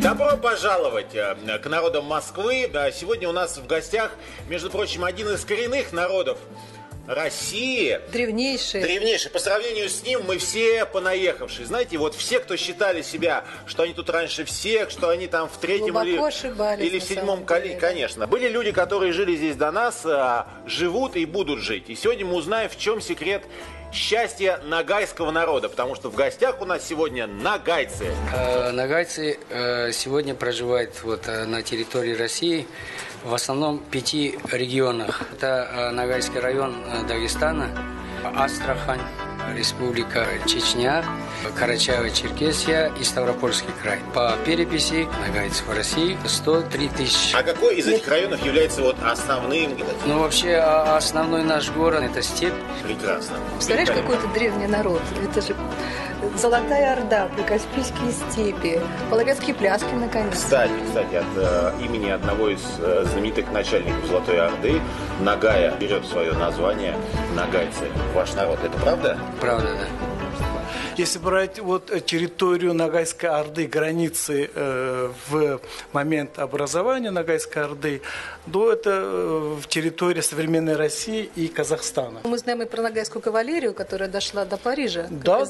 Добро пожаловать к народам Москвы. Да, сегодня у нас в гостях, между прочим, один из коренных народов России. Древнейший. Древнейший. По сравнению с ним мы все понаехавшие. Знаете, вот все, кто считали себя, что они тут раньше всех, что они там в третьем или в седьмом коле, конечно. Были люди, которые жили здесь до нас, живут и будут жить. И сегодня мы узнаем, в чем секрет счастья ногайского народа, потому что в гостях у нас сегодня ногайцы. Ногайцы сегодня проживают на территории России в основном 5 регионах. Это Ногайский район Дагестана, Астрахань, Республика Чечня, Карачаево-Черкесия и Ставропольский край. По переписи ногайцев в России 103 тысячи. А какой из этих районов является основным? Вообще основной наш город – это степь. Прекрасно. Представляешь, какой-то древний народ. Это же Золотая Орда, Прикаспийские степи, Вологодские пляски, наконец. Кстати, от имени одного из знаменитых начальников Золотой Орды Ногая берет свое название ногайцы. Ваш народ. Это правда? Правда, да. Если брать территорию Ногайской Орды, границы в момент образования Ногайской Орды, то это территория современной России и Казахстана. Мы знаем и про Ногайскую кавалерию, которая дошла до Парижа. Да,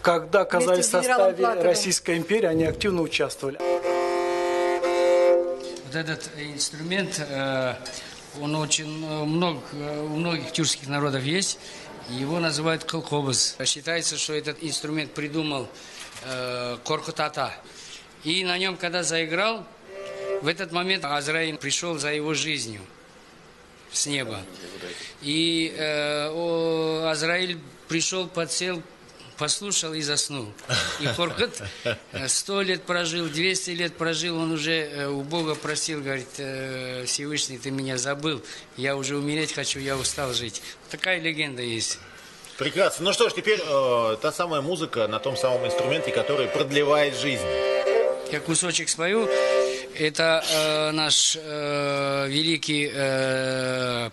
когда оказались в составе Российской империи, они активно участвовали. Вот этот инструмент, он очень много, у многих тюркских народов есть. Его называют кылкобыз. Считается, что этот инструмент придумал Коркут Ата. И на нем, когда заиграл, в этот момент Азраиль пришел за его жизнью с неба. И Азраиль пришел, подсел, послушал и заснул. И Коркут 100 лет прожил, 200 лет прожил, он уже у Бога просил, говорит: Всевышний, ты меня забыл, я уже умереть хочу, я устал жить. Такая легенда есть. Прекрасно. Ну что ж, теперь та самая музыка на том самом инструменте, который продлевает жизнь. Я кусочек спою. Это наш великий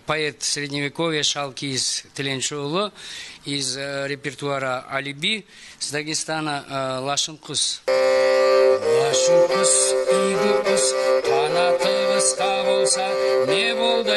поэт Средневековья Шалкиз Тиленшоулу из репертуара Алиби с Дагестана Лашынкус. Лашынкус игі құс, қанаты қысқа болса, не болды